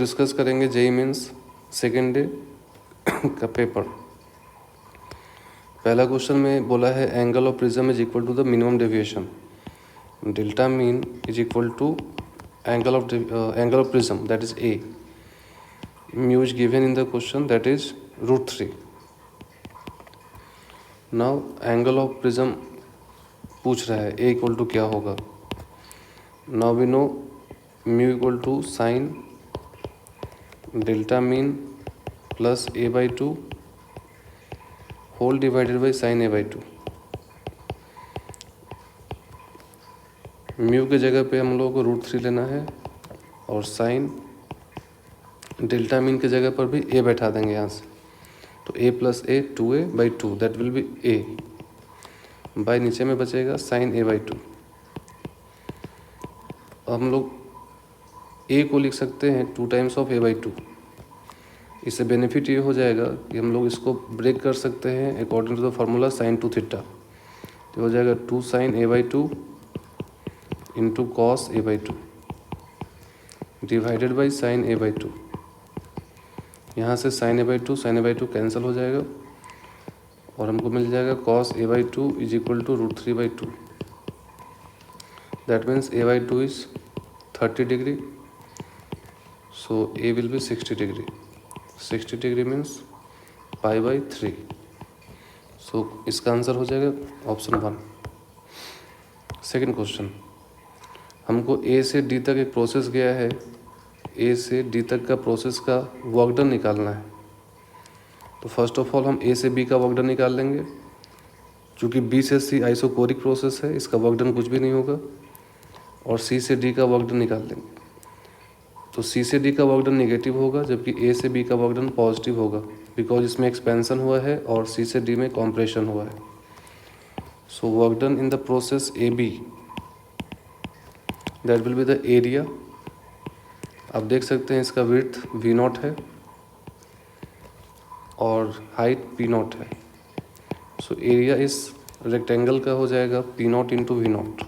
Discuss करेंगे JEE mains second day का paper. पहला क्वेश्चन में बोला है angle of prism is equal to the minimum deviation. Delta mean is equal to angle of prism that is A. Mu is given in the question that is √3। Now angle of prism पूछ रहा है A equal to क्या होगा। Now we know mu equal to sine delta mean plus a/2 whole divided by sine a/2। Mu के जगह पे हम लोगों को √3 लेना है और साइन डेल्टा मीन के जगह पर भी a बैठा देंगे यहाँ से, तो a plus a 2a/2 that will B a by नीचे में बचेगा साइन a/2। हम लोग a को लिख सकते हैं 2 टाइम्स ऑफ a/2। इससे बेनिफिट ये हो जाएगा कि हम लोग इसको ब्रेक कर सकते हैं according to the formula sine 2 theta. तो हो जाएगा 2 sine a/2 into cos a/2 divided by sine a/2। यहाँ से साइन a/2 कैंसिल हो जाएगा और हमको मिल जाएगा cos a/2 is equal to √3/2। That means a/2 is 30 degree, so a will be 60 degree. 60 degree means π/3। So इसका आंसर हो जाएगा ऑप्शन 1। सेकेंड क्वेश्चन, हमको ए से डी तक एक प्रोसेस गया है, ए से डी तक का प्रोसेस का वर्क डन निकालना है। तो फर्स्ट ऑफ ऑल हम ए से बी का वर्क डन निकाल लेंगे। चूँकि बी से सी आइसोकोरिक प्रोसेस है, इसका वर्क डन कुछ भी नहीं होगा। और सी से डी का वर्क डन निकाल लेंगे, तो सी से डी का वर्क डन नेगेटिव होगा, जबकि ए से बी का वर्क डन पॉजिटिव होगा, बिकॉज इसमें एक्सपेंशन हुआ है और सी से डी में कॉम्प्रेशन हुआ है। So work done in the process A B that will be the area. आप देख सकते हैं इसका विड्थ V0 है और हाइट P0 है। सो एरिया इस रेक्टेंगल का हो जाएगा P0 into V0।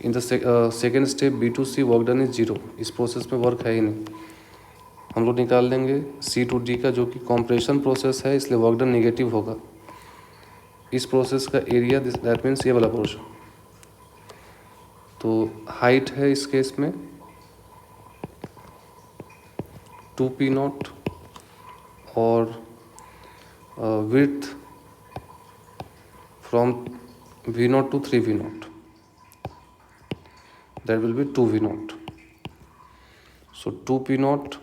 In the second step B2C work done is 0। इस प्रोसेस में वर्क है ही नहीं। हम लोग निकाल लेंगे C2D का, जो कि कॉम्प्रेशन प्रोसेस है, इसलिए वर्क डन नेगेटिव होगा। इस प्रोसेस का एरिया दैट मीन्स ये वाला पोर्शन। तो हाइट है इस केस में 2P0 और width from V0 to 3V0 that will be 2V0. So 2P0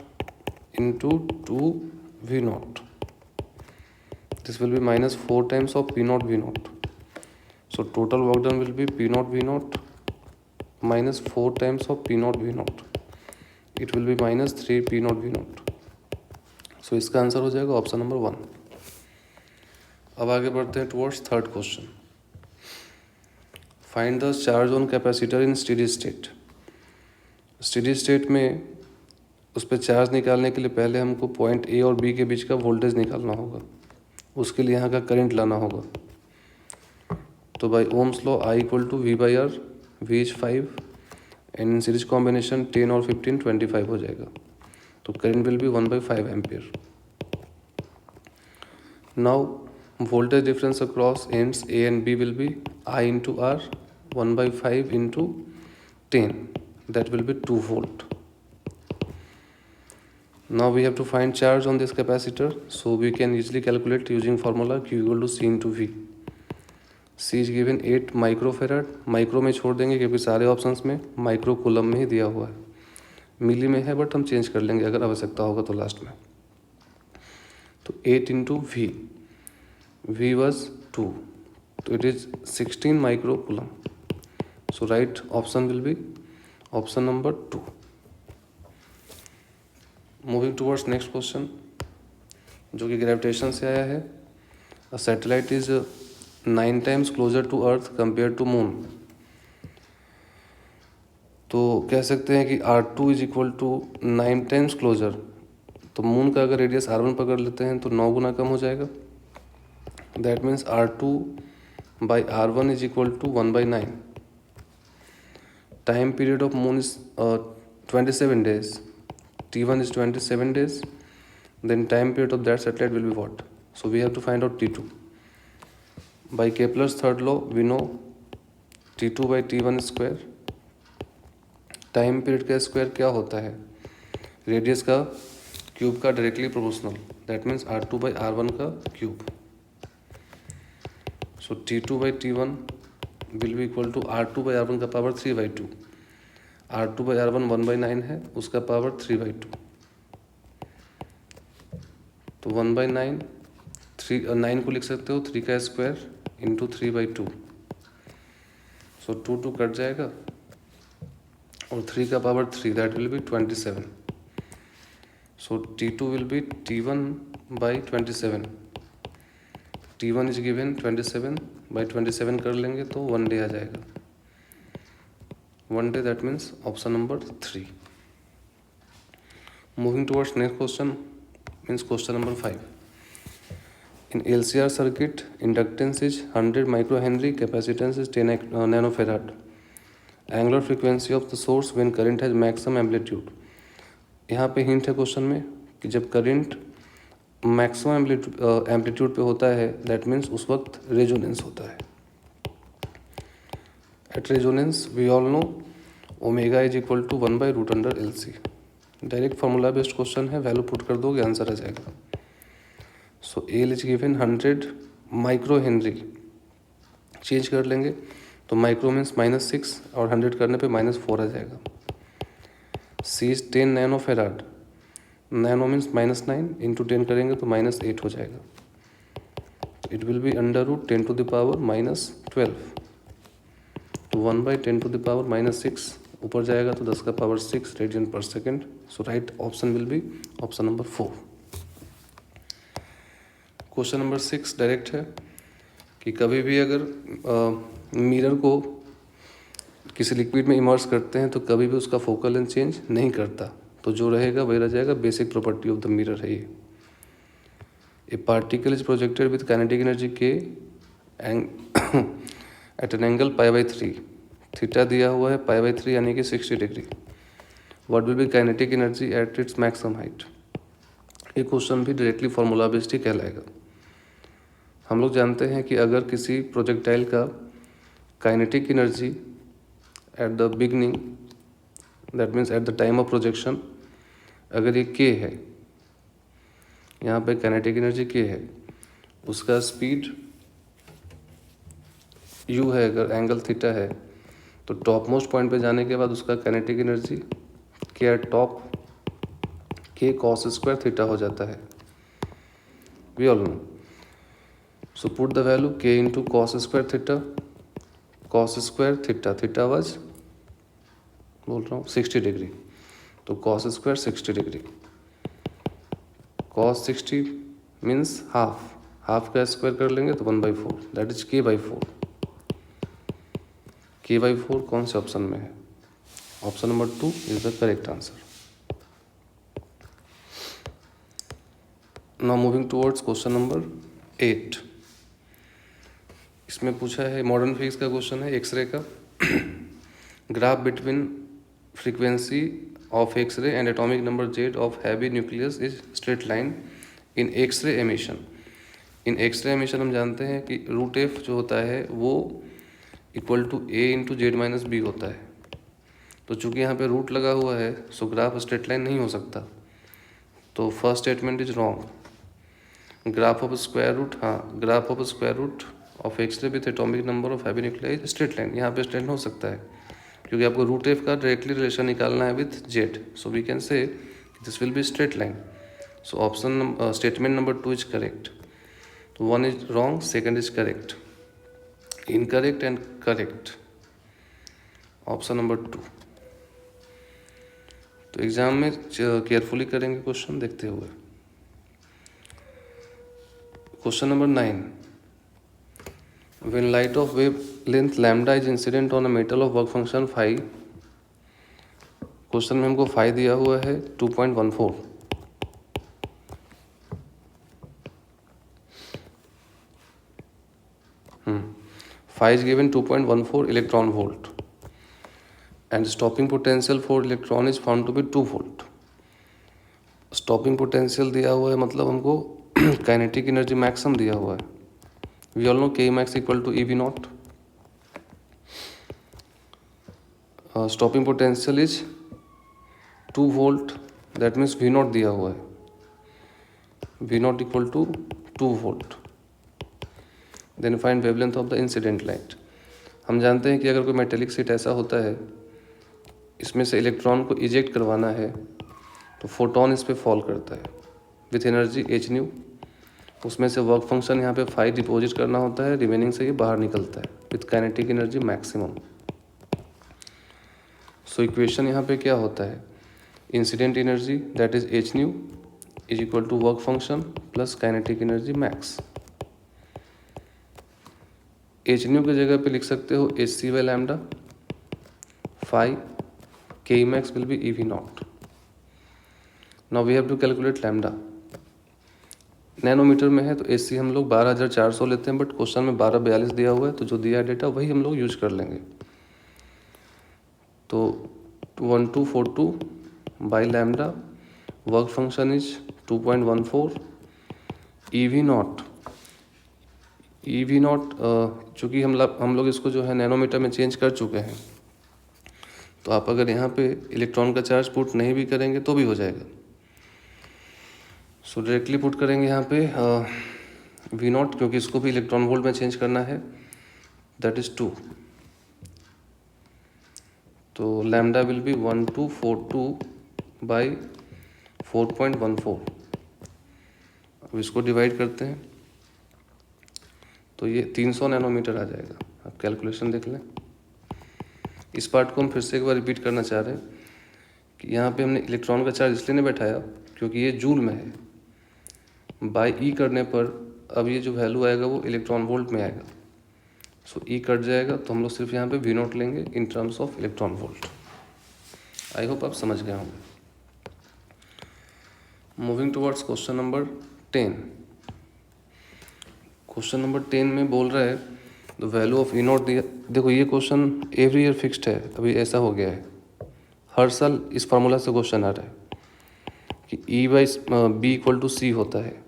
into 2V0. This will be minus 4 times of P0 V0. So total work done will be P0 V0 minus 4 times of P0 V0. It will be minus 3 P0 V0. So इसका answer हो जाएगा option number 1। अब आगे बढ़ते हैं towards third question. Find the charge on capacitor in steady state. Steady state में उस पर चार्ज निकालने के लिए पहले हमको पॉइंट ए और बी के बीच का वोल्टेज निकालना होगा। उसके लिए यहाँ का करंट लाना होगा। तो by ohm's law I equal to V/R, V is 5 and in series combination 10 और 15 25 हो जाएगा। तो current will be 1/5 ampere. Now voltage difference across ends A and B will be I into R 1/5 into 10, that will be 2 volt. Now we have to find charge on this capacitor, so we can easily calculate using formula Q equal to C into V. C is given 8 microfarad. Micro में छोड़ देंगे क्योंकि सारे options में micro coulomb में ही दिया हुआ है। मिली में है बट हम चेंज कर लेंगे अगर आवश्यकता होगा तो लास्ट में। तो 8 into V, V was 2, so it is 16 microcoulomb. So right option will be option number 2. Moving towards next question, जो कि ग्रेविटेशन से आया है। A satellite is 9 times closer to Earth compared to Moon. तो कह सकते हैं कि R2 is equal to 9 times closer. तो मून का अगर रेडियस R1 पकड़ लेते हैं तो 9 गुना कम हो जाएगा। That means R2/R1 is equal to 1/9। Time period of moon is 27 days, T1 is 27 days, then time period of that satellite will be what? So we have to find out T2. By Kepler's third law, we know T2 by T1 square. Time period का square क्या होता है? Radius का cube का directly proportional, that means R2 by R1 का cube. So T2 by T1 will be equal to R2 by R1 का power 3/2. R2 by R1 1/9 है, उसका पावर 3/2. तो 1/9, 9 को लिख सकते हो 3 का स्क्वायर इंटू 3/2. सो 2 कट जाएगा और 3 का power 3, that will B 27. So T2 will be T1 by 27. T1 is given 27 by 27 कर लेंगे तो 1 डे आ जाएगा. 1 day, that means option number 3. Moving towards next question, means question number 5. In LCR circuit, inductance is 100 microhenry, capacitance is 10 nanofarad. Angular frequency of the source when current has maximum amplitude. यहाँ पे hint है question में कि जब current maximum amplitude पे होता है, that means उस वक्त रेजोनेंस होता है. At resonance we all know omega is equal to 1/√LC. Direct formula based question है, वैल्यू पुट कर दोगे आंसर आ जाएगा. So L is given 100 micro henry. Change कर लेंगे तो माइक्रो मीन्स -6 और 100 करने पे -4 आ जाएगा. C is 10 nano farad. Nano means -9 into 10 करेंगे तो -8 हो जाएगा. It will be √10 to the power -12. तो 1/10 to the power -6 ऊपर जाएगा तो 10 का पावर 6 रेडियन पर second. So right option will be option number 4. Question number 6 direct है कि कभी भी अगर मिरर को किसी लिक्विड में इमर्स करते हैं तो कभी भी उसका फोकल लेंथ चेंज नहीं करता, तो जो रहेगा वही रह जाएगा. Basic property of the mirror है ये. ए particle is projected with kinetic energy के एट एन एंगल π/3. थीटा दिया हुआ है π/3 यानी कि 60 degree. What will be kinetic energy at its maximum height. ये क्वेश्चन भी डायरेक्टली फार्मूला बेस्ड ही कहलाएगा. हम लोग जानते हैं कि अगर किसी प्रोजेक्टाइल का kinetic energy at the beginning, that means at the time of projection, अगर ये k है, यहाँ पे काइनेटिक एनर्जी k है, उसका स्पीड u है, अगर एंगल थीटा है, तो टॉप मोस्ट पॉइंट पे जाने के बाद उसका kinetic energy k at top k cos square theta हो जाता है. We all know. So put the value k into cos square theta. cos square theta, theta was बोल रहा हूँ 60 डिग्री, तो cos square 60 degree. cos 60 means half, half का square कर लेंगे तो 1/4, दैट इज k/4. k/4 कौन से ऑप्शन में है? Option number 2 is the correct answer. Now moving towards question number 8. इसमें पूछा है, मॉडर्न फिजिक्स का क्वेश्चन है, एक्सरे का. Graph between frequency of x ray and atomic number Z of heavy nucleus is straight line in x ray emission. In x ray emission हम जानते हैं कि √f जो होता है वो equal to a into Z-b होता है. तो चूंकि यहाँ पे रूट लगा हुआ है, सो ग्राफ स्ट्रेट लाइन नहीं हो सकता. तो first statement is wrong. Graph of square root, हाँ, graph of square root of X ray with atomic number of heavy nuclei is straight line. यहाँ पे स्ट्रेट हो सकता है क्योंकि आपको √f का डायरेक्टली रिलेशन निकालना है with Z. So we can say this will be straight line. So option statement number 2 is correct. तो 1 is wrong, second is correct. Incorrect and correct, option number 2. तो एग्जाम में carefully करेंगे question देखते हुए. Question number 9. When light of wavelength lambda is incident on a metal of work function phi, question में हमको phi दिया हुआ है 2.14. Phi is given 2.14 electron volt and stopping potential for electron is found to be 2 volt. Stopping potential दिया हुआ है, मतलब हमको काइनेटिक एनर्जी मैक्सिमम दिया हुआ है. We all know K max equal to E V naught. Stopping potential is 2 volt, that means V naught दिया हुआ है. V naught equal to 2 volt. Then find wavelength of the incident light. हम जानते हैं कि अगर कोई मेटेलिक शीट ऐसा होता है, इसमें से इलेक्ट्रॉन को इजेक्ट करवाना है, तो फोटोन इस पर फॉल करता है विथ एनर्जी एच न्यू. उसमें से वर्क फंक्शन यहाँ पे 5 डिपॉजिट करना होता है, रिमेनिंग से ये बाहर निकलता है with kinetic energy maximum. So equation यहाँ पे क्या होता है, incident energy that is H nu is equal to work function plus kinetic energy max. H nu की जगह पे लिख सकते हो H C by lambda, 5 K max will be E V naught. Now we have to calculate lambda. Nanometer में है तो H C हम लोग 12,400 लेते हैं, बट क्वेश्चन में 1242 दिया हुआ है, तो जो दिया है डेटा वही हम लोग यूज कर लेंगे. तो 1242 by lambda, work function is 2.14. E V not, E V not चूँकि हम लोग इसको जो है नैनोमीटर में चेंज कर चुके हैं, तो आप अगर यहाँ पे इलेक्ट्रॉन का चार्ज पुट नहीं भी करेंगे तो भी हो जाएगा. सो डायरेक्टली पुट करेंगे यहाँ पे वी नॉट, क्योंकि इसको भी इलेक्ट्रॉन वोल्ट में चेंज करना है, दैट इज 2. तो लैम्डा विल बी 1242 बाई 4.14. अब इसको डिवाइड करते हैं तो ये 300 नैनोमीटर आ जाएगा. आप कैलकुलेशन देख लें. इस पार्ट को हम फिर से एक बार रिपीट करना चाह रहे हैं कि यहाँ पे हमने इलेक्ट्रॉन का चार्ज इसलिए नहीं बैठाया क्योंकि ये जूल में है. बाई ई करने पर अब ये जो वैल्यू आएगा वो इलेक्ट्रॉन वोल्ट में आएगा. सो ई कट जाएगा, तो हम लोग सिर्फ यहाँ पे वी नॉट लेंगे in terms of electron volt. I hope आप समझ गए होंगे. Moving towards question number 10. Question number 10 में बोल रहा है the value of E not दिया. देखो ये क्वेश्चन एवरी ईयर फिक्स्ड है, अभी ऐसा हो गया है, हर साल इस फार्मूला से क्वेश्चन आ रहा है कि ई बाई बी इक्वल टू सी होता है.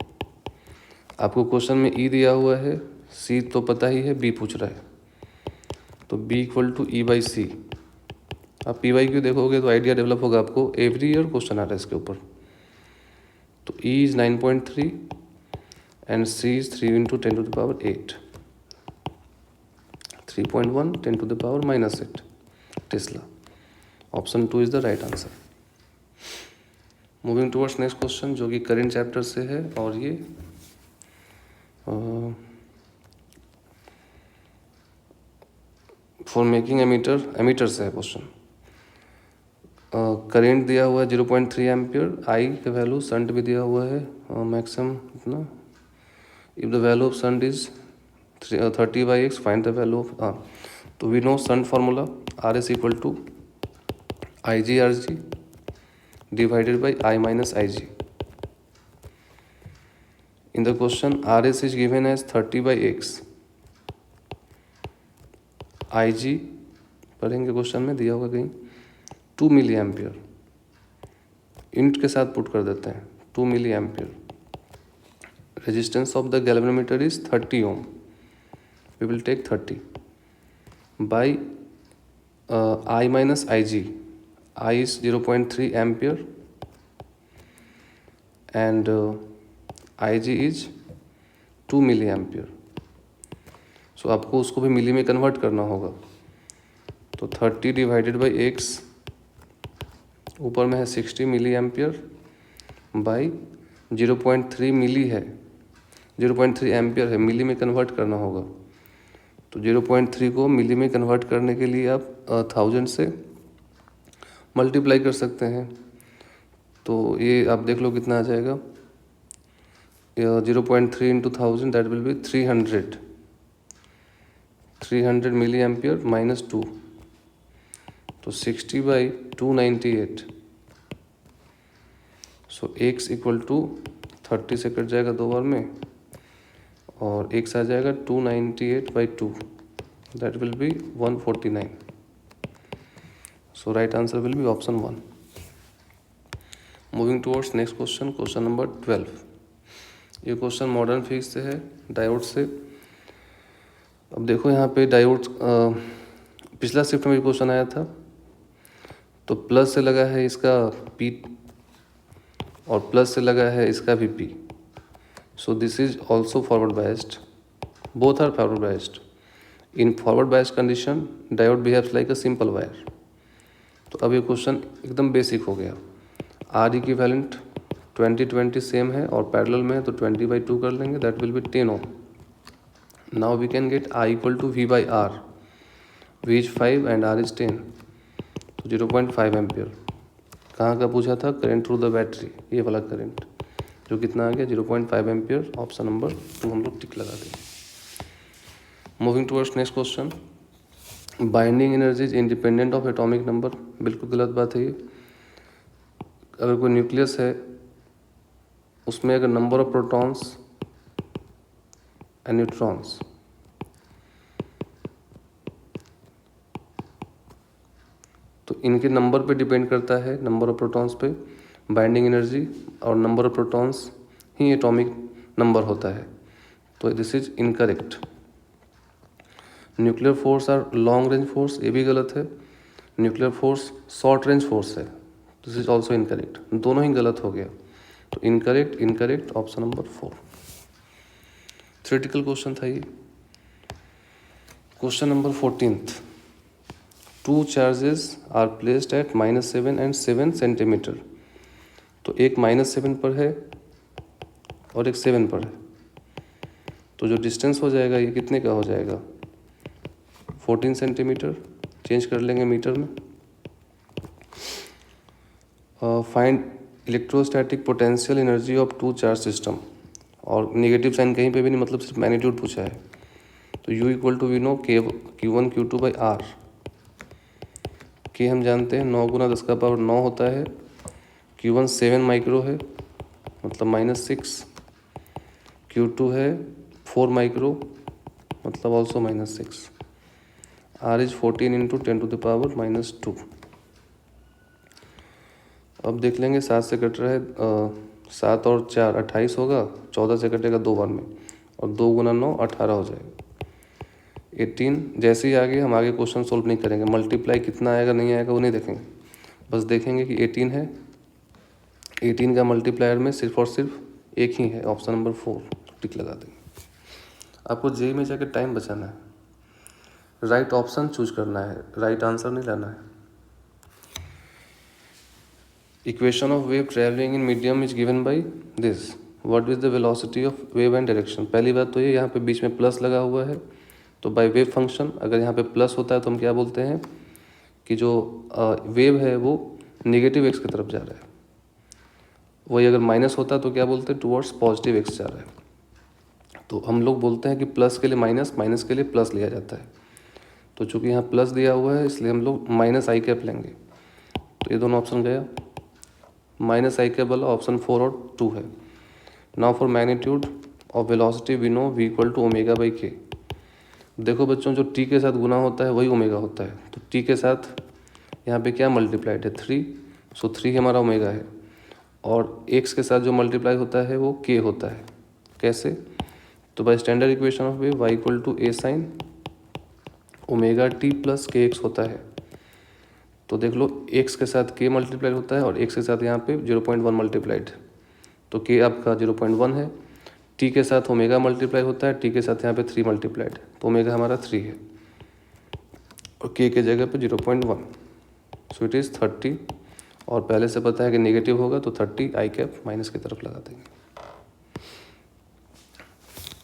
आपको क्वेश्चन में ई दिया हुआ है, सी तो पता ही है, बी पूछ रहा है, तो B equal to E by C. आप पी वाई क्यू देखोगे तो आइडिया डेवलप होगा आपको. एवरी ईयर क्वेश्चन आ रहा है इसके ऊपर. तो E is 9.3 and C is 3 into 10 to the power 8. 3.1 10 to the power minus 8 tesla. Option 2 is the right answer. Moving towards next question जो कि करेंट चैप्टर से है, और ये फॉर मेकिंग एमीटर से है क्वेश्चन. करेंट दिया हुआ है 0.3 एम्पियर, आई का वैल्यू, शंट भी दिया हुआ है मैक्सिमम इतना. If the value of shunt is 30/x, find the value of तो we know shunt formula R S equal to I G R G divided by I minus I G. In the question R S is given as 30/x. I G पढ़ेंगे, question में दिया होगा कहीं 2 milli ampere. Int के साथ put कर देते हैं 2 milli ampere. Resistance of the galvanometer is 30 ohm. We will take 30 by I minus I G. I is 0.3 ampere and I G is 2 milli ampere. So आपको उसको भी मिली में कन्वर्ट करना होगा. तो 30 डिवाइडेड बाई एक्स, ऊपर में है 60 मिली एम्पियर बाई 0.3 मिली है, 0.3 एम्पियर है, मिली में कन्वर्ट करना होगा. तो 0.3 को मिली में कन्वर्ट करने के लिए आप 1000 से मल्टीप्लाई कर सकते हैं. तो ये आप देख लो कितना आ जाएगा. 0.3 into 1000 that will be 300 milli ampere minus 2. तो 60/298. सो एक्स इक्वल टू 30 से कट जाएगा 2 बार में, और एक्स आ जाएगा 298/2, that will B 149. So right answer will be option 1. Moving towards next question, question number 12। ये क्वेश्चन मॉडर्न फिजिक्स से है, डायोड से। अब देखो यहाँ पे डायोड, पिछला शिफ्ट में भी क्वेश्चन आया था, तो प्लस से लगा है इसका P और प्लस से लगा है इसका भी P। So this is also forward biased, both are forward biased. In forward biased condition diode behaves like a simple wire. तो अब ये क्वेश्चन एकदम बेसिक हो गया। आर इक्विवेलेंट 20-20 सेम है और पैरेलल में है, तो 20/2 कर लेंगे, that will be 10 ohm. Now we can get I equal to V by R. V is 5 and R is 10, तो 0.5 एम्पियर। कहाँ का पूछा था? करंट थ्रू द बैटरी, ये वाला करंट, जो कितना आ गया 0.5 एम्पियर। ऑप्शन नंबर 2 हम लोग टिक लगा देंगे। Moving towards next question, binding energy is independent of atomic number. बिल्कुल गलत बात है ये। अगर कोई न्यूक्लियस है, उसमें अगर number of protons and neutrons, तो इनके नंबर पे डिपेंड करता है, नंबर ऑफ प्रोटॉन्स पे बाइंडिंग एनर्जी, और नंबर ऑफ प्रोटॉन्स ही एटॉमिक नंबर होता है। तो this is incorrect. Nuclear force are long range force, ये भी गलत है। Nuclear force short range force है, दिस इज ऑल्सो इनकरेक्ट। दोनों ही गलत हो गया, तो incorrect incorrect, option number 4। Theoretical question था ये। Question number 14th, 2 charges are placed at -7 and 7 centimeter. तो एक -7 पर है और एक 7 पर है, तो जो डिस्टेंस हो जाएगा ये कितने का हो जाएगा? 14 सेंटीमीटर। चेंज कर लेंगे मीटर में। Find electrostatic potential energy of 2 charge system, और नेगेटिव साइन कहीं पे भी नहीं, मतलब सिर्फ मैग्नीट्यूड पूछा है। तो U equal to we know Q1 Q2 by R। के हम जानते हैं 9 गुना 10 का पावर 9 होता है। Q1 7 माइक्रो है, मतलब -6। Q2 है 4 माइक्रो, मतलब also -6। R is 14 into 10 to the power -2। अब देख लेंगे, 7 से कट रहा है, 7 और 4 28 होगा, 14 से कटेगा 2 बार में, और 2 गुना 9 18 हो जाएगा। 18 जैसे ही आगे हम आगे क्वेश्चन सोल्व नहीं करेंगे, मल्टीप्लाई कितना आएगा नहीं आएगा वो नहीं देखेंगे, बस देखेंगे कि 18 है। 18 का मल्टीप्लायर में सिर्फ और सिर्फ एक ही है, ऑप्शन नंबर 4, टिक लगा देंगे। आपको जेई में जाकर टाइम बचाना है, राइट ऑप्शन चूज करना है, राइट आंसर नहीं लाना है। Equation of wave travelling in medium is given by this, what is the velocity of wave and direction. पहली बात तो ये, यहाँ पे बीच में प्लस लगा हुआ है, तो बाय वेव फंक्शन अगर यहाँ पे प्लस होता है तो हम क्या बोलते हैं कि जो वेव है वो नेगेटिव एक्स की तरफ जा रहा है। वही अगर माइनस होता है तो क्या बोलते हैं, टुवर्ड्स पॉजिटिव एक्स जा रहा है। तो हम लोग बोलते हैं कि प्लस के लिए माइनस, माइनस के लिए प्लस लिया जाता है। तो चूंकि यहाँ प्लस दिया हुआ है इसलिए हम लोग -i कैप लेंगे। तो ये दोनों ऑप्शन गया, -i कैप वाला ऑप्शन 4 और 2 है। Now for magnitude of velocity we know v equal to omega by K. देखो बच्चों, जो t के साथ गुना होता है वही ओमेगा होता है, तो t के साथ यहाँ पे क्या मल्टीप्लाइड है 3, सो 3 हमारा ओमेगा है, और x के साथ जो मल्टीप्लाई होता है वो k होता है। कैसे? तो by standard equation of wave y equal to a sine omega t plus K X होता है। तो देख लो, x के साथ k मल्टीप्लाइड होता है और x के साथ यहाँ पे 0.1 मल्टीप्लाइड, तो k आपका 0.1 है। t के साथ ओमेगा मल्टीप्लाई होता है, t के साथ यहाँ पे 3 मल्टीप्लाइड, तो ओमेगा हमारा 3 है, और k के जगह पे 0.1, सो इट इज़ 30। और पहले से पता है कि नेगेटिव होगा, तो 30 i कैप माइनस की तरफ लगा देंगे।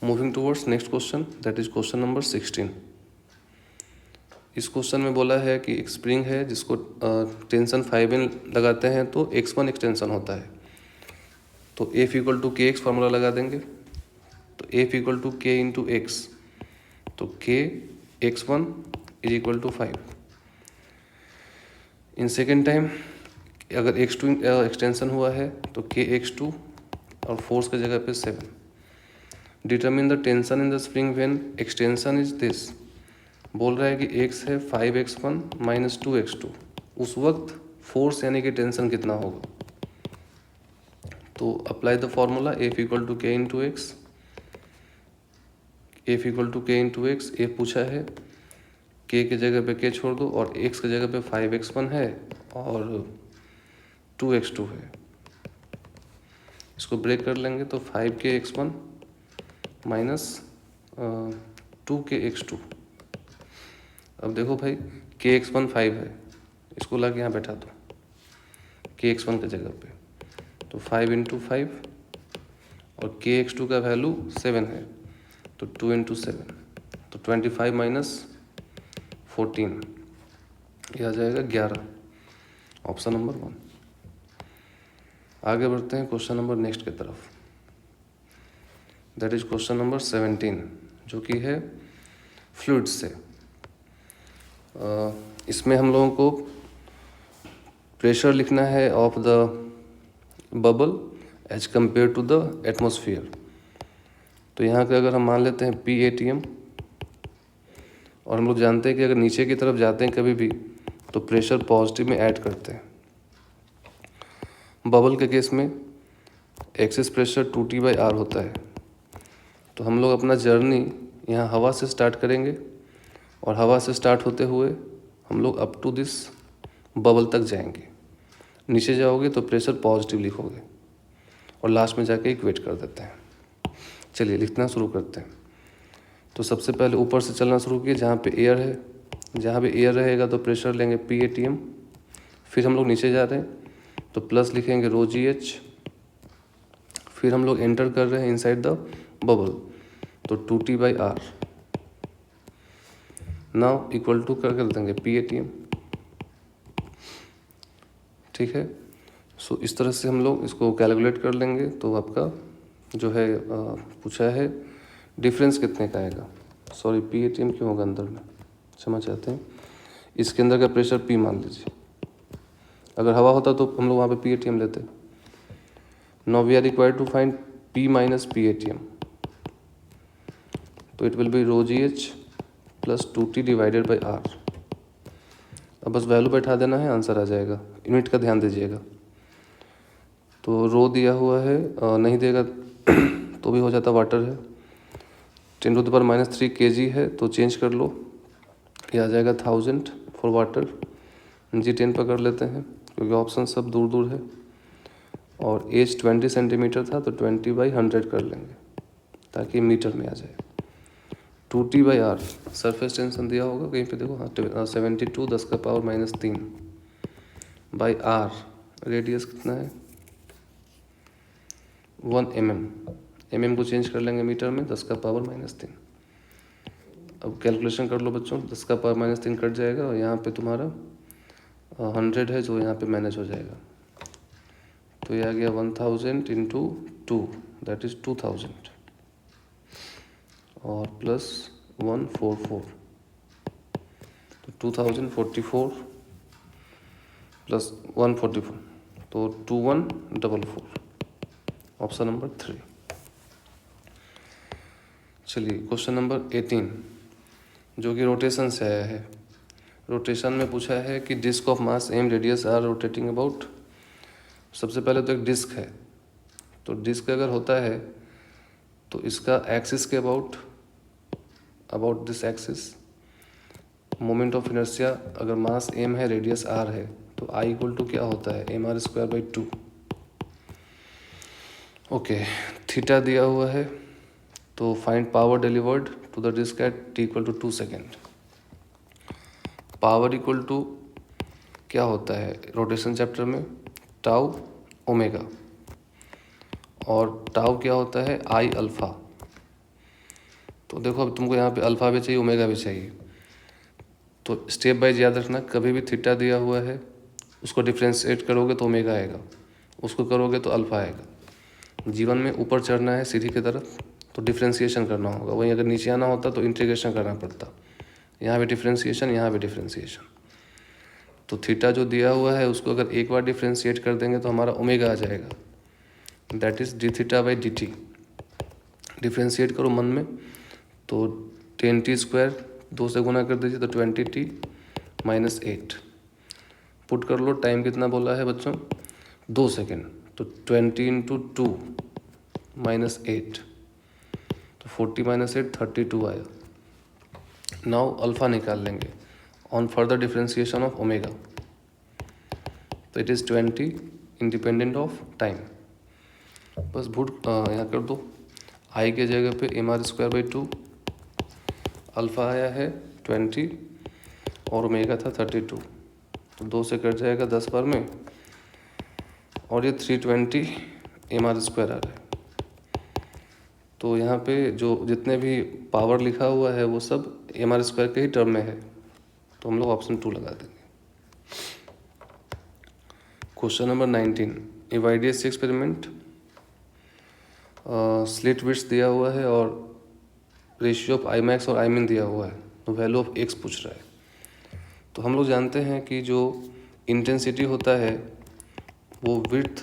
Moving towards next question, that is question number 16। इस क्वेश्चन में बोला है कि एक स्प्रिंग है जिसको टेंशन 5N लगाते हैं तो x1 एक्सटेंशन होता है। तो F equal to KX formula लगा देंगे, तो F equal to K into X, तो K x1 is equal to 5। In second time अगर x2 एक्सटेंशन हुआ है तो K x2 और फोर्स की जगह पे 7। Determine the tension in the spring when extension is this. बोल रहा है कि x है 5x1 माइनस 2x2, उस वक्त फोर्स यानी कि टेंशन कितना होगा। तो apply the formula F equal to K into X, F equal to K into X. F पूछा है, के की जगह पे के छोड़ दो और एक्स की जगह पे 5x1 है और 2x2 है। इसको ब्रेक कर लेंगे तो 5k x1 minus 2k x2। अब देखो भाई k x1 5 है, इसको ला के यहाँ बैठा दो k x1 की जगह पे, तो 5 इंटू 5 और k x2 का वैल्यू 7 है तो 2 इंटू 7, तो 25 माइनस 14, यह आ जाएगा 11, ऑप्शन नंबर 1। आगे बढ़ते हैं क्वेश्चन नंबर नेक्स्ट की तरफ, दैट इज क्वेश्चन नंबर 17, जो कि है फ्लूइड से। इसमें हम लोगों को प्रेशर लिखना है of the bubble as compare to the atmosphere. तो यहाँ के अगर हम मान लेते हैं PATM, और हम लोग जानते हैं कि अगर नीचे की तरफ जाते हैं कभी भी तो प्रेशर पॉजिटिव में ऐड करते हैं। बबल के केस में एक्सेस प्रेशर 2T/R होता है। तो हम लोग अपना जर्नी यहाँ हवा से स्टार्ट करेंगे और हवा से स्टार्ट होते हुए हम लोग अप टू दिस बबल तक जाएंगे। नीचे जाओगे तो प्रेशर पॉजिटिव लिखोगे और लास्ट में जाके इक्वेट कर देते हैं। चलिए लिखना शुरू करते हैं। तो सबसे पहले ऊपर से चलना शुरू किए, जहाँ पे एयर है, जहाँ पे एयर रहेगा तो प्रेशर लेंगे PATM। फिर हम लोग नीचे जा रहे हैं तो प्लस लिखेंगे ρGH। फिर हम लोग एंटर कर रहे हैं इनसाइड द बबल, तो 2T/R। नाउ इक्वल टू कर देंगे PATM, ठीक है। सो इस तरह से हम लोग इसको कैलकुलेट कर लेंगे। तो आपका जो है पूछा है डिफरेंस कितने का आएगा, सॉरी PATM क्यों होगा अंदर में, क्षमा चाहते हैं। इसके अंदर का प्रेशर P मान लीजिए, अगर हवा होता तो हम लोग वहाँ पे PATM लेते। Now we are required to find P minus PATM, तो it will be ρGH plus 2T/R। अब बस वैल्यू बैठा देना है, आंसर आ जाएगा। यूनिट का ध्यान दीजिएगा। तो रो दिया हुआ है, नहीं देगा तो भी हो जाता, वाटर है 10⁻³ kg है तो चेंज कर लो, ये आ जाएगा 1000 फॉर वाटर। G10 पकड़ लेते हैं क्योंकि ऑप्शन सब दूर दूर है। और एज 20 सेंटीमीटर था तो 20/100 कर लेंगे ताकि मीटर में आ जाए। 2T/R सरफेस टेंशन दिया होगा कहीं पे, देखो हाँ 72 10⁻³ बाई R। रेडियस कितना है 1 mm, mm को चेंज कर लेंगे मीटर में 10⁻³ अब कैलकुलेशन कर लो बच्चों, 10⁻³ कट जाएगा और यहाँ पे तुम्हारा 100 है जो यहाँ पे मैनेज हो जाएगा। तो ये आ गया 1000 इंटू 2 दैट इज 2000 और प्लस 144, तो 2044 प्लस 144 तो 2144, ऑप्शन नंबर 3। चलिए क्वेश्चन नंबर 18, जो कि रोटेशन से आया है। रोटेशन में पूछा है कि disk of mass M radius R rotating about. सबसे पहले तो एक डिस्क है, तो डिस्क अगर होता है तो इसका एक्सिस के about this axis moment of inertia, अगर मास एम है रेडियस आर है तो आई इक्वल टू क्या होता है mr²/2। ओके, थीटा दिया हुआ है तो find power delivered to the disk at t equal to 2 second. Power equal to क्या होता है रोटेशन चैप्टर में, टाउ ओमेगा, और टाउ क्या होता है आई अल्फ़ा। तो देखो अब तुमको यहाँ पे अल्फ़ा भी चाहिए ओमेगा भी चाहिए, तो स्टेप वाइज याद रखना। कभी भी थीटा दिया हुआ है उसको डिफ्रेंशिएट करोगे तो ओमेगा आएगा, उसको करोगे तो अल्फ़ा आएगा। जीवन में ऊपर चढ़ना है सीढ़ी की तरफ तो डिफ्रेंशिएशन करना होगा, वहीं अगर नीचे आना होता तो इंटीग्रेशन करना पड़ता। यहाँ भी डिफ्रेंशिएशन, यहाँ भी डिफ्रेंशिएशन। तो थीटा जो दिया हुआ है उसको अगर एक बार डिफ्रेंशिएट कर देंगे तो हमारा ओमेगा आ जाएगा, दैट इज़ dθ/dt। डिफ्रेंशिएट करो मन में, तो 10t² 2 से गुना कर दीजिए तो 20t - 8। पुट कर लो, टाइम कितना बोला है बच्चों 2 सेकेंड, तो 20 इंटू 2 माइनस 8, तो 40 माइनस 8 32 आया। नाउ अल्फ़ा निकाल लेंगे on further differentiation of omega, तो it is 20 independent of time. बस यहाँ कर दो, आई के जगह पे mr²/2, अल्फ़ा आया है 20 और ओमेगा था 32, तो 2 से कट जाएगा 10 बार में, और ये 320 mr² आ रहा है। तो यहाँ पे जो जितने भी पावर लिखा हुआ है वो सब mr² के ही टर्म में है, तो हम लोग ऑप्शन 2 लगा देंगे। क्वेश्चन नंबर 19, ए IDSC एक्सपेरिमेंट, स्लिट विड्थ दिया हुआ है और रेशियो ऑफ आई मैक्स और आई मिन दिया हुआ है, तो वैल्यू ऑफ एक्स पूछ रहा है। तो हम लोग जानते हैं कि जो इंटेंसिटी होता है वो विड्थ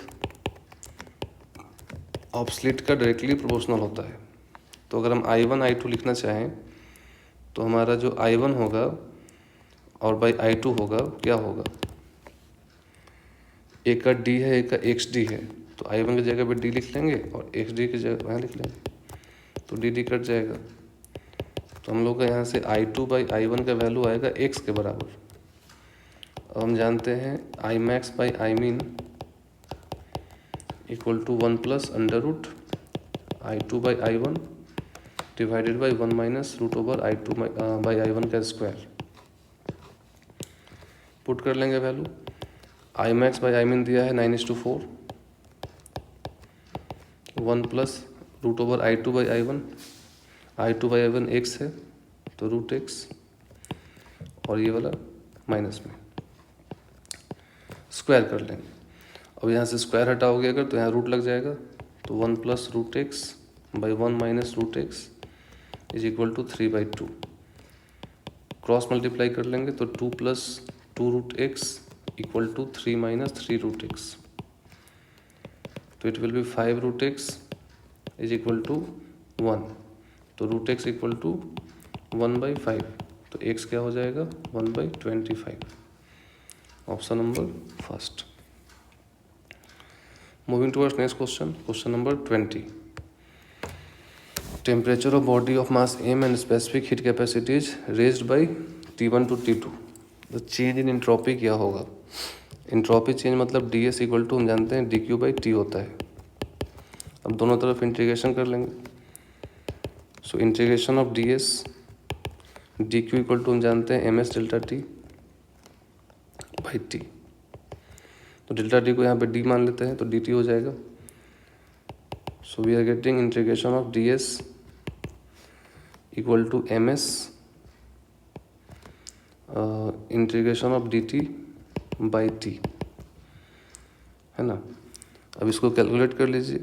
ऑफ स्लिट का डायरेक्टली प्रोपोर्शनल होता है। तो अगर हम I1 I2 लिखना चाहें तो हमारा जो I1 होगा और बाई I2 होगा, क्या होगा, एक का D है एक का XD है, तो I1 की जगह पे D लिख लेंगे और XD की जगह वहाँ लिख लेंगे, तो D कट जाएगा। तो हम लोग का यहाँ से I2/I1 का वैल्यू आएगा x के बराबर। अब हम जानते हैं I max by I min equal to 1 plus under root I2/I1 divided by 1 minus root over I2/I1 का स्क्वायर। पुट कर लेंगे value, I max by I min दिया है 9:4, 1 plus root over I2/I1, I2/I1 x है तो root x, और ये वाला माइनस में स्क्वायर कर लेंगे। अब यहाँ से स्क्वायर हटाओगे अगर तो यहाँ रूट लग जाएगा, तो 1 plus root X by 1 minus root X is equal to 3/2। Cross multiply कर लेंगे तो 2 plus 2 root X equal to 3 minus 3 root X, तो it will be 5 root X is equal to 1, तो रूट एक्स इक्वल टू 1/5, तो x क्या हो जाएगा 1/25। Option number first. Moving towards next question, question number 20, temperature of body of mass m and specific heat capacity is raised by T1 to T2, the change in entropy क्या होगा। Entropy change मतलब ds equal to हम जानते हैं dq/T होता है। अब दोनों तरफ इंटीग्रेशन कर लेंगे, so integration of ds dq equal to हम जानते हैं ms delta t by t, तो डेल्टा t को यहाँ पे d मान लेते हैं तो dt हो जाएगा। So we are getting integration of ds equal to ms integration of dt by t, है ना। अब इसको कैलकुलेट कर लीजिए,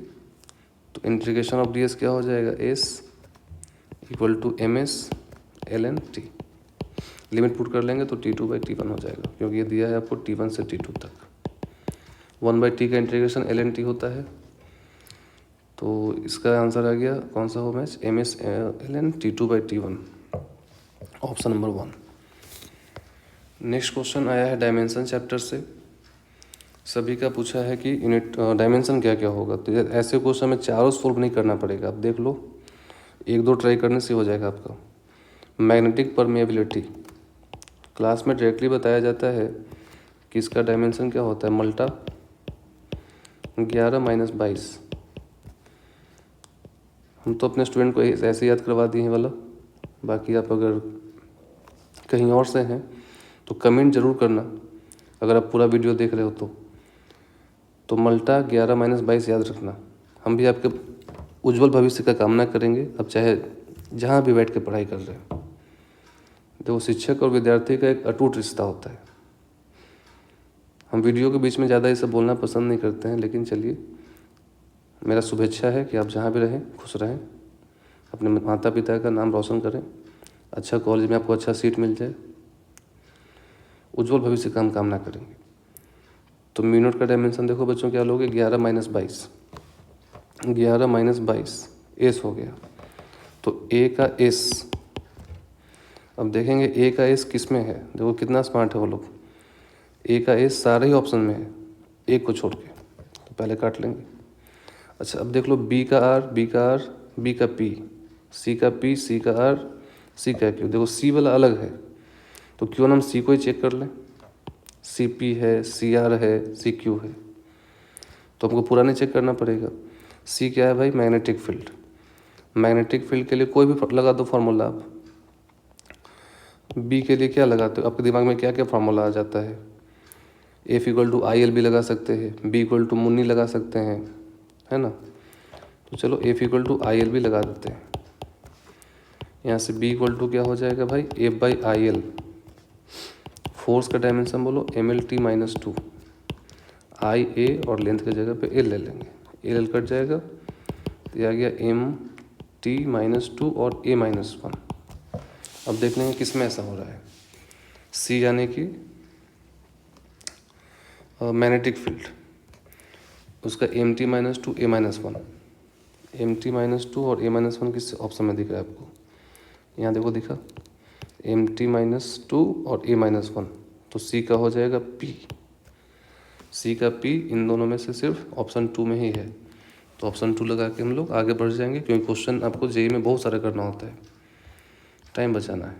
तो इंटीग्रेशन ऑफ ds क्या हो जाएगा, s equal to ms ln t, limit put कर लेंगे तो T2/T1 हो जाएगा, क्योंकि ये दिया है आपको T1 से T2 तक। 1/t का इंटीग्रेशन ln t होता है, तो इसका आंसर आ गया कौन सा हो match, ms ln T2/T1, option number 1। Next question आया है डायमेंशन चैप्टर से, सभी का पूछा है कि यूनिट डायमेंशन क्या क्या होगा। तो ऐसे क्वेश्चन में चारों सॉल्व नहीं करना पड़ेगा, आप देख लो, 1-2 ट्राई करने से हो जाएगा आपका। मैग्नेटिक परमेबिलिटी क्लास में डायरेक्टली बताया जाता है कि इसका डायमेंशन क्या होता है, मल्टा 11 माइनस 22। हम तो अपने स्टूडेंट को ऐसे याद करवा दिए हैं वाला, बाकी आप अगर कहीं और से हैं तो कमेंट जरूर करना, अगर आप पूरा वीडियो देख रहे हो तो मल्टा 11 माइनस 22 याद रखना। हम भी आपके उज्जवल भविष्य का कामना करेंगे, अब चाहे जहाँ भी बैठ के पढ़ाई कर रहे हैं। देखो, शिक्षक और विद्यार्थी का एक अटूट रिश्ता होता है। हम वीडियो के बीच में ज़्यादा ये सब बोलना पसंद नहीं करते हैं, लेकिन चलिए, मेरा शुभेच्छा है कि आप जहाँ भी रहें खुश रहें, अपने माता पिता का नाम रोशन करें, अच्छा कॉलेज में आपको अच्छा सीट मिल जाए, उज्जवल भविष्य का हम कामना करेंगे। तो मिनट का डायमेंशन देखो बच्चों क्या लोगे, 11 माइनस 22, 11 माइनस 22 एस हो गया। तो ए का एस, अब देखेंगे ए का एस किस में है, देखो कितना स्मार्ट है वो लोग। ए का एस सारे ही ऑप्शन में है, एक को छोड़ के। तो पहले काट लेंगे। अच्छा अब देख लो बी का आर, बी का आर, बी का पी, सी का पी, सी का आर, सी का क्यू। देखो सी वाला अलग है तो क्यों ना हम सी को ही चेक कर लें। सी पी है, सी आर है, सी क्यू है, तो हमको पूरा नहीं चेक करना पड़ेगा। सी क्या है भाई? Magnetic field. मैग्नेटिक फील्ड के लिए कोई भी लगा दो फार्मूला आप। बी के लिए क्या लगाते हो? आपके दिमाग में क्या क्या फार्मूला आ जाता है? F equal to I L भी लगा सकते हैं, बी इक्वल टू मुन्नी लगा सकते हैं, है ना। तो चलो F equal to I L भी लगा देते हैं। यहाँ से बी इक्वल टू क्या हो जाएगा भाई? F by I L. Force का डायमेंशन बोलो M L T minus two, I A और लेंथ की जगह पे एल ले लेंगे, एल एल कट जाएगा तो ये आ गया एम टी माइनस टू और ए माइनस वन। अब देख लेंगे किस में ऐसा हो रहा है। सी यानी कि मैग्नेटिक फील्ड, उसका M T minus two A minus one, M T minus two और ए माइनस वन किस ऑप्शन में दिख रहा है आपको? यहाँ देखो दिखा एम टी माइनस टू और ए माइनस वन, तो सी का हो जाएगा पी। सी का पी इन दोनों में से सिर्फ ऑप्शन टू में ही है, तो ऑप्शन टू लगा के हम लोग आगे बढ़ जाएंगे, क्योंकि क्वेश्चन आपको जेई में बहुत सारे करना होता है, टाइम बचाना है।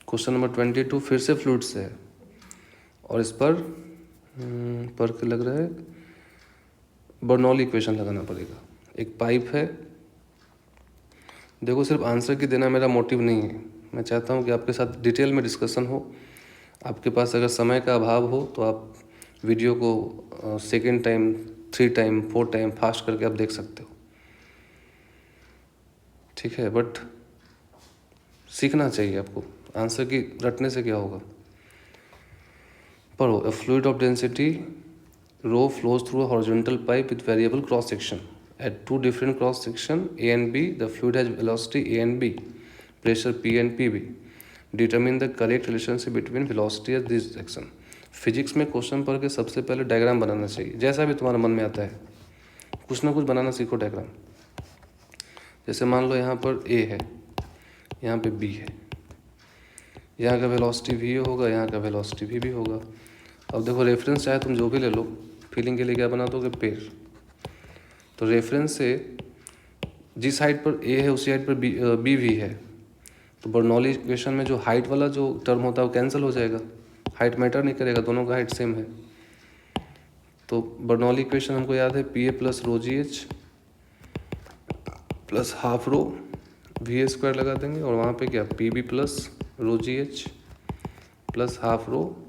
क्वेश्चन नंबर 22 फिर से फ्लूइड से है और इस पर के लग रहा है बर्नौली इक्वेशन लगाना पड़ेगा। एक पाइप है, देखो सिर्फ आंसर की देना मेरा मोटिव नहीं है, मैं चाहता हूँ कि आपके साथ डिटेल में डिस्कशन हो। आपके पास अगर समय का अभाव हो तो आप वीडियो को second time, 3 time, 4 time fast करके आप देख सकते हो, ठीक है। बट सीखना चाहिए आपको, आंसर की रटने से क्या होगा। पढ़ो। A fluid of density rho flows through a horizontal pipe with variable cross section at 2 different cross section A and B. The fluid has velocity A and B, pressure P and P B. Determine the correct relationship between velocity at this section. Physics में question पढ़ के सबसे पहले diagram बनाना चाहिए, जैसा भी तुम्हारे मन में आता है कुछ ना कुछ बनाना सीखो डायग्राम। जैसे मान लो यहाँ पर ए है, यहाँ पे बी है, यहाँ का वेलोसिटी वी होगा, यहाँ का वेलोसिटी वी भी होगा। अब देखो रेफरेंस चाहे तुम जो भी ले लो, फीलिंग के लिए क्या बना दोगे? पेड़। तो रेफरेंस से जिस हाइट पर ए है उसी हाइट पर बी भी है, तो बर्नौली इक्वेशन में जो हाइट वाला जो टर्म होता है वो कैंसिल हो जाएगा, हाइट मैटर नहीं करेगा, दोनों का हाइट सेम है। तो बर्नौली इक्वेशन हमको याद है P A plus rho G H plus half rho V A square लगा देंगे, और वहाँ पे क्या P B plus rho G H plus half rho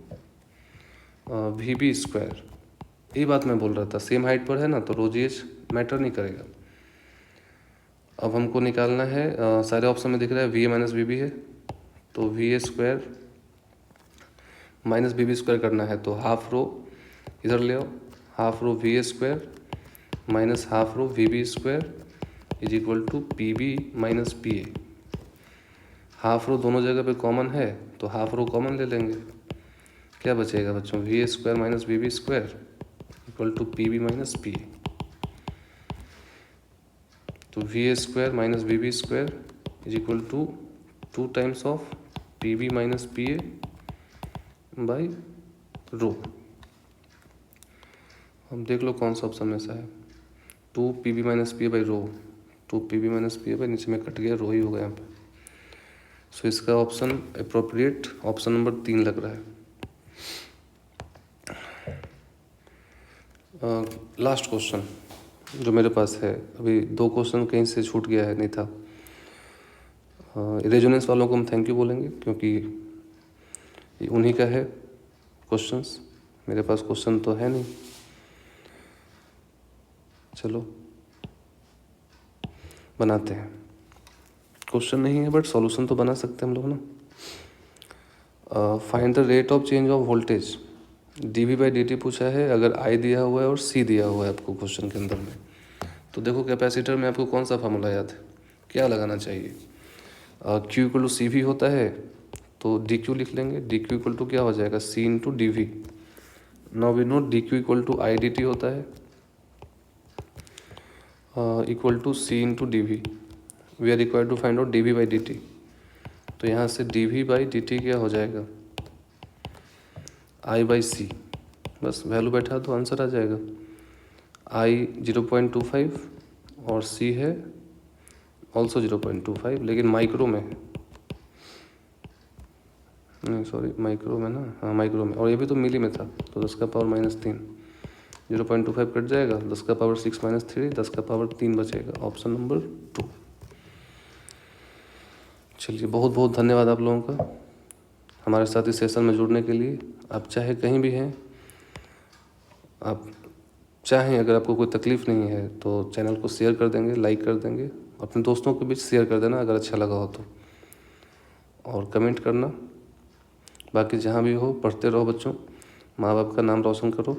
V B square. यही बात मैं बोल रहा था, सेम हाइट पर है ना, तो रो जी एच मैटर नहीं करेगा। अब हमको निकालना है, सारे ऑप्शन में दिख रहा है V A minus B B है, तो V A square minus B B square करना है, तो हाफ रो इधर ले आओ, half rho V A square minus half rho V B square is equal to P B minus P A. Half rho दोनों जगह पे कॉमन है तो हाफ रो कॉमन ले लेंगे, क्या बचेगा बच्चों? V A square minus B B square equal to P B minus P A. तो V A square minus B B square is equal to 2 times of P B minus P A by rho. हम देख लो कौन सा option में ऐसा है, 2 P B minus P A by rho, 2 P B minus P A by, नीचे में cut गया, रो ही होगा यहाँ पे। सो इसका ऑप्शन अप्रोप्रिएट ऑप्शन नंबर 3 लग रहा है। लास्ट क्वेश्चन जो मेरे पास है, अभी 2 क्वेश्चन कहीं से छूट गया है, नहीं था। रेजोनेंस वालों को हम थैंक यू बोलेंगे क्योंकि ये उन्हीं का है क्वेश्चंस, मेरे पास क्वेश्चन तो है नहीं। चलो बनाते हैं, क्वेश्चन नहीं है बट सॉल्यूशन तो बना सकते हैं हम लोग ना। Find the rate of change of voltage D V by D T पूछा है, अगर आई दिया हुआ है और सी दिया हुआ है आपको क्वेश्चन के अंदर में। तो देखो कैपेसिटर में आपको कौन सा फार्मूला याद है, क्या लगाना चाहिए? Q equal to C V होता है, तो डी क्यू लिख लेंगे, डी क्यू इक्वल टू क्या हो जाएगा? C into D V. Now we know D Q equal to I D T होता है, equal to C into D V. We are required to find out D V by D T, तो यहाँ से D V by D T क्या हो जाएगा? आई by सी, बस value बैठा तो आंसर आ जाएगा। आई 0.25 और सी है ऑल्सो 0.25, लेकिन माइक्रो में है, नहीं सॉरी माइक्रो में ना, हाँ माइक्रो में, और ये भी तो मिली में था, तो 10 का पावर -3, 0.25 कट जाएगा, 10 का पावर 6 - 3, 10 का पावर 3 बचेगा, ऑप्शन नंबर 2। चलिए बहुत बहुत धन्यवाद आप लोगों का हमारे साथ इस सेशन में जुड़ने के लिए। आप चाहे कहीं भी हैं, आप चाहें अगर आपको कोई तकलीफ़ नहीं है तो चैनल को शेयर कर देंगे, लाइक कर देंगे, अपने दोस्तों के बीच शेयर कर देना अगर अच्छा लगा हो तो, और कमेंट करना। बाकी जहाँ भी हो पढ़ते रहो बच्चों, माँ बाप का नाम रोशन करो।